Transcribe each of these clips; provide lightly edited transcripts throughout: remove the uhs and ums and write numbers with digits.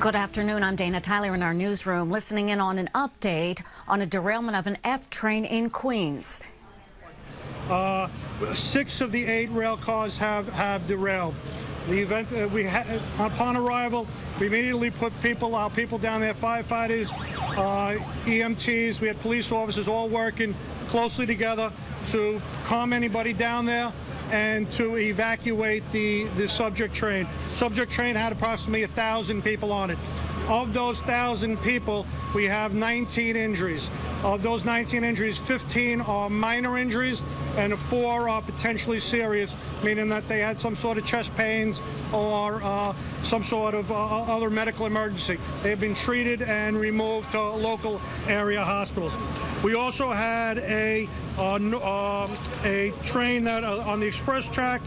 Good afternoon. I'm Dana Tyler in our newsroom, listening in on an update on a derailment of an F train in Queens. 6 of the 8 rail cars have derailed. The event upon arrival, we immediately put our people down there, firefighters, EMTs. We had police officers all working closely together to calm anybody down there and to evacuate the subject train. Subject train had approximately 1,000 people on it. Of those 1,000 people, we have 19 injuries. Of those 19 injuries, 15 are minor injuries and 4 are potentially serious, meaning that they had some sort of chest pains or some sort of other medical emergency. They have been treated and removed to local area hospitals. We also had a train that on the express track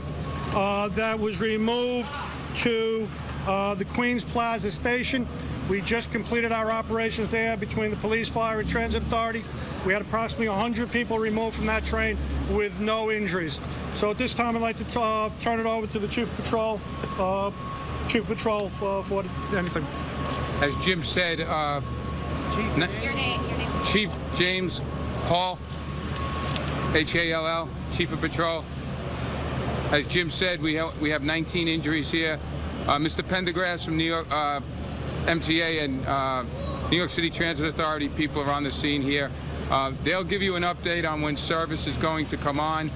that was removed to the Queens Plaza station. We just completed our operations there between the police, fire, and transit authority. We had approximately 100 people removed from that train with no injuries. So at this time, I'd like to turn it over to the Chief of Patrol, for anything. As Jim said, Your name. Chief James Hall, H-A-L-L, Chief of Patrol. As Jim said, we have 19 injuries here. Mr. Pendergrass from New York, MTA and New York City Transit Authority people are on the scene here. They'll give you an update on when service is going to come on.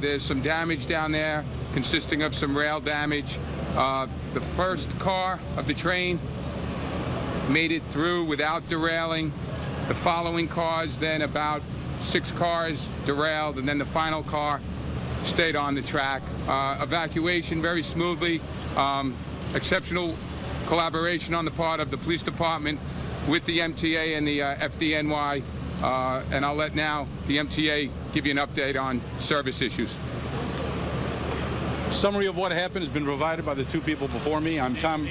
There's some damage down there consisting of some rail damage. The first car of the train made it through without derailing. The following cars, then about 6 cars derailed, and then the final car stayed on the track. Evacuation very smoothly. Exceptional collaboration on the part of the police department with the MTA and the FDNY, and I'll let now the MTA give you an update on service issues. Summary of what happened has been provided by the 2 people before me. I'm Tom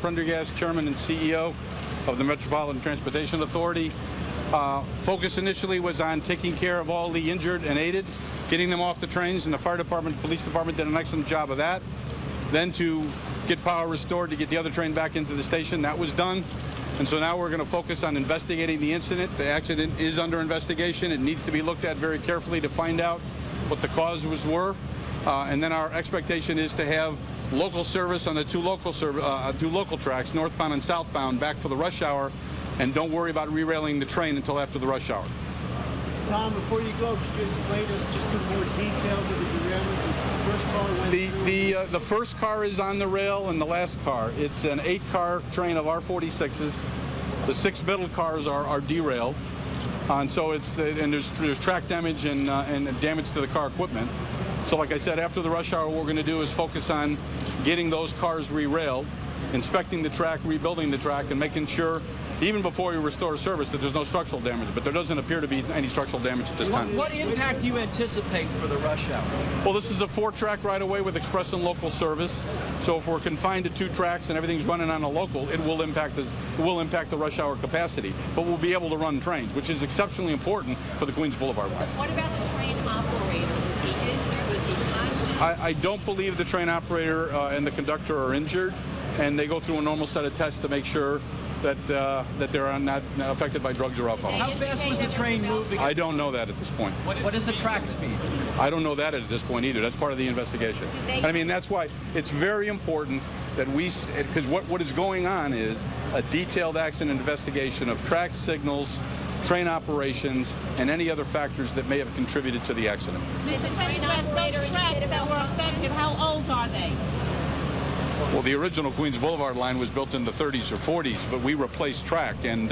Prendergast, Chairman and CEO of the Metropolitan Transportation Authority. Focus initially was on taking care of all the injured and aided, getting them off the trains, and the fire department, police department did an excellent job of that. Then to get power restored to get the other train back into the station, that was done. And so now we're going to focus on investigating the incident. The accident is under investigation. It needs to be looked at very carefully to find out what the causes were. And then our expectation is to have local service on the two local tracks, northbound and southbound, back for the rush hour, and don't worry about re-railing the train until after the rush hour. Tom, before you go, could you explain to us just some more details of the derailment? The first car is on the rail, and the last car. It's an 8-car train of R46s. The 6 middle cars are derailed, and so there's track damage and damage to the car equipment. So, like I said, after the rush hour, what we're going to do is focus on getting those cars re-railed, inspecting the track, rebuilding the track, and making sure, even before we restore service, that there's no structural damage. But there doesn't appear to be any structural damage at this time. What impact do you anticipate for the rush hour? Well, this is a 4-track right-of-way with express and local service. So if we're confined to 2 tracks and everything's running on a local, it will impact the rush hour capacity. But we'll be able to run trains, which is exceptionally important for the Queens Boulevard line. What about the train operator? Was he injured? Was he conscious? I don't believe the train operator and the conductor are injured, and they go through a normal set of tests to make sure that they're not affected by drugs or alcohol. How fast was the train moving? I don't know that at this point. What is the track speed? I don't know that at this point either. That's part of the investigation. And I mean, that's why it's very important that because what is going on is a detailed accident investigation of track signals, train operations, and any other factors that may have contributed to the accident. Mr. Pendergrass, those tracks that were affected, how old are they? Well, the original Queens Boulevard line was built in the 30s or 40s, but we replaced track, and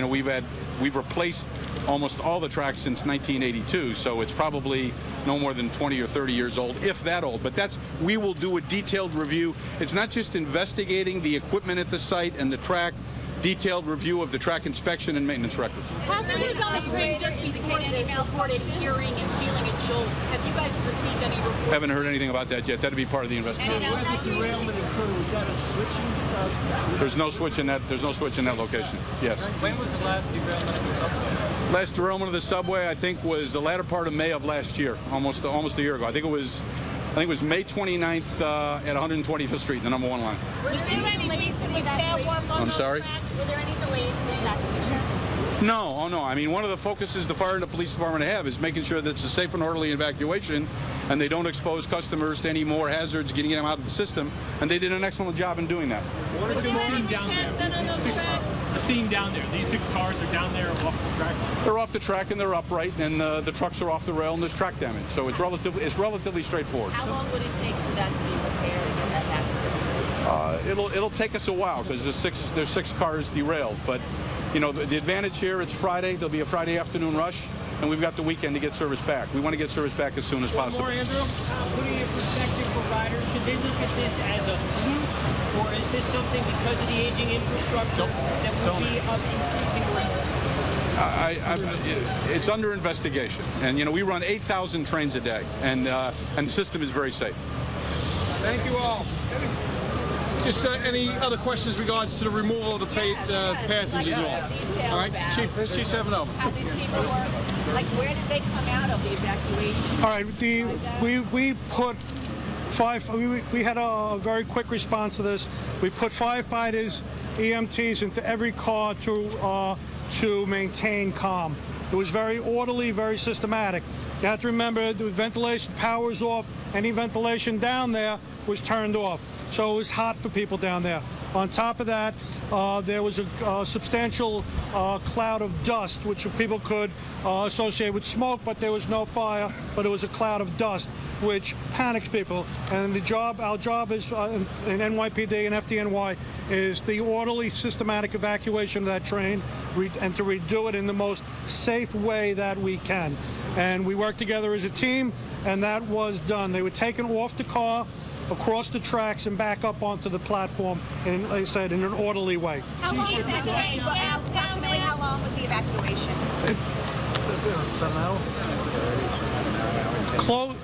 we've replaced almost all the tracks since 1982, so it's probably no more than 20 or 30 years old, if that old. But we will do a detailed review. It's not just investigating the equipment at the site and the track, detailed review of the track inspection and maintenance records. Passengers on the train just before this reported hearing and feeling a jolt. Have you guys received any reports? Haven't heard anything about that yet. That'd be part of the investigation. Where the derailment occurred, was that a switching? There's no switch in that. There's no switch in that location. Yes. When was the last derailment of the subway? Last derailment of the subway, I think, was the latter part of May of last year, almost a year ago. I think it was I think it was May 29th at 125th Street, the number 1 line. Was there any delays in the evacuation? I'm sorry? Were there any delays in the evacuation? No, oh no. I mean, one of the focuses the fire and the police department have is making sure that it's a safe and orderly evacuation, and they don't expose customers to any more hazards getting them out of the system, and they did an excellent job in doing that. What is the scene down there? The scene down there. These 6 cars are down there off the track. They're off the track and they're upright, and the trucks are off the rail, and there's track damage. So it's relatively straightforward. How long would it take for that to be repaired and get that back? It'll take us a while because there's 6 cars derailed, but you know the advantage here, it's Friday. There'll be a Friday afternoon rush, and we've got the weekend to get service back. We want to get service back as soon as possible. More, Andrew? Putting in perspective for riders, should they look at this as a fluke, or is this something because of the aging infrastructure that would be of increasing risk? It's under investigation, and you know we run 8,000 trains a day, and the system is very safe. Thank you all. Just any other questions regards to the removal of the passengers? All right, Chief 7-0. How these people were, like, where did they come out of the evacuation? All right, we put 5. We had a very quick response to this. We put firefighters, EMTs into every car to maintain calm. It was very orderly, very systematic. You have to remember the ventilation power was off. Any ventilation down there was turned off. So it was hot for people down there. On top of that, there was a substantial cloud of dust, which people could associate with smoke, but there was no fire, but it was a cloud of dust, which panics people. And our job is, in NYPD and FDNY, is the orderly, systematic evacuation of that train and to redo it in the most safe way that we can. And we work together as a team, and that was done. They were taken off the car, across the tracks, and back up onto the platform, and like I said, in an orderly way. How long was that train? Approximately how long was the evacuation?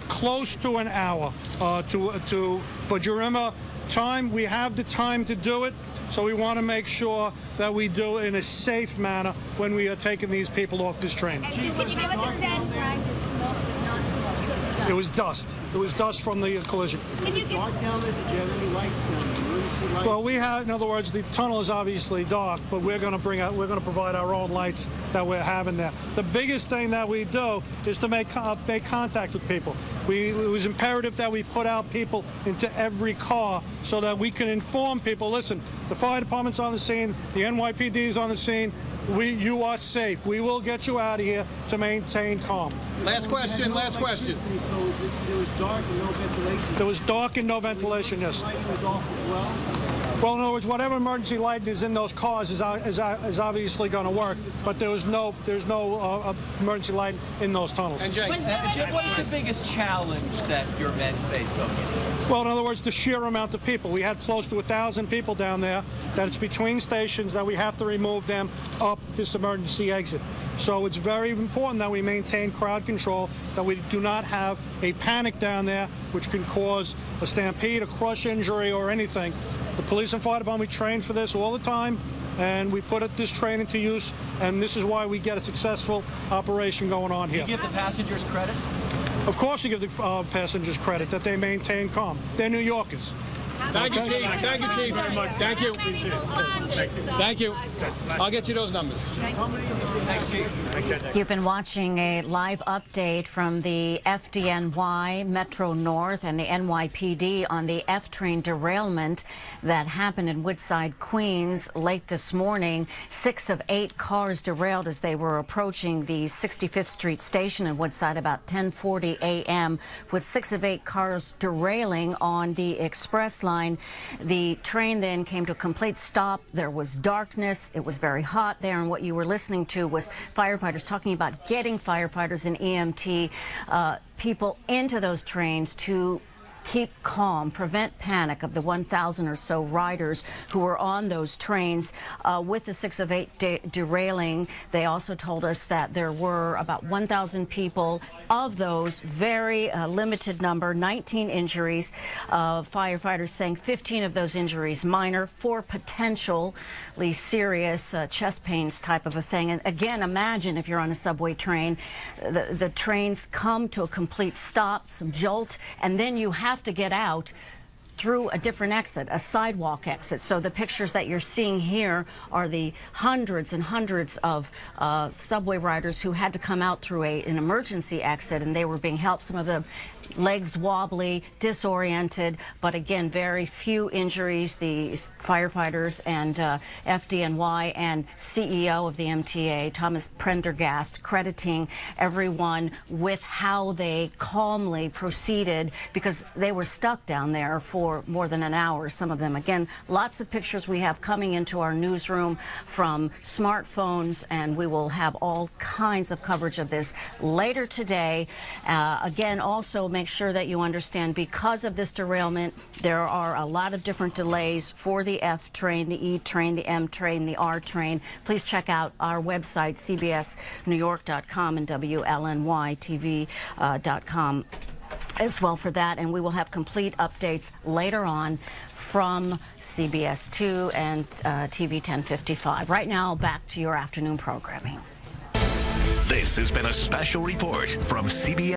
Close to an hour. But you remember, we have the time to do it, so we want to make sure that we do it in a safe manner when we are taking these people off this train. And can you give us a sense? It was dust. It was dust from the collision. Dark down there, did you have any lights down there? Emergency lights? Well, we have, in other words, the tunnel is obviously dark, but we're going to provide our own lights that we're having there. The biggest thing that we do is to make contact with people. It was imperative that we put out people into every car so that we can inform people, listen, the fire department's on the scene, the NYPD is on the scene, you are safe. We will get you out of here to maintain calm. Last question, last question. So there was dark and no ventilation. There was dark and no ventilation, yes. Lighting was off as well? Well, in other words, whatever emergency lighting is in those cars is obviously going to work, but there's no emergency light in those tunnels. And Jay, Jim, what is the biggest challenge that your men face going in? Well, in other words, the sheer amount of people. We had close to 1,000 people down there, that it's between stations that we have to remove them up this emergency exit. So it's very important that we maintain crowd control, that we do not have a panic down there, which can cause a stampede, a crush injury, or anything. The police and fire department, we train for this all the time, and we put this train into use, and this is why we get a successful operation going on here. Do you give the passengers credit? Of course you give the passengers credit that they maintain calm. They're New Yorkers. Thank you, Chief. Thank you, Chief. Very much. Thank you. Thank you. I'll get you those numbers. Thanks, Chief. You've been watching a live update from the FDNY, Metro North, and the NYPD on the F train derailment that happened in Woodside, Queens late this morning. 6 of 8 cars derailed as they were approaching the 65th Street station in Woodside about 10:40 a.m. with 6 of 8 cars derailing on the express line. The train then came to a complete stop. There was darkness. It was very hot there, and what you were listening to was firefighters talking about getting firefighters and EMT people into those trains to keep calm, prevent panic of the 1,000 or so riders who were on those trains. With the 6 of 8 derailing, they also told us that there were about 1,000 people. Of those, very limited number, 19 injuries. Firefighters saying 15 of those injuries minor, 4 potentially serious chest pains type of a thing. And again, imagine if you're on a subway train, the trains come to a complete stop, some jolt, and then you have to get out through a different exit, a sidewalk exit. So the pictures that you're seeing here are the hundreds and hundreds of subway riders who had to come out through an emergency exit, and they were being helped, some of them legs wobbly, disoriented, but again, very few injuries. The firefighters and FDNY and CEO of the MTA, Thomas Prendergast, crediting everyone with how they calmly proceeded, because they were stuck down there for more than an hour, some of them. Again, lots of pictures we have coming into our newsroom from smartphones, and we will have all kinds of coverage of this later today. Again, also make sure that you understand, because of this derailment, there are a lot of different delays for the F train, the E train, the M train, the R train. Please check out our website, cbsnewyork.com, and WLNYTV.com as well for that. And we will have complete updates later on from CBS 2 and TV 1055. Right now, back to your afternoon programming. This has been a special report from CBS.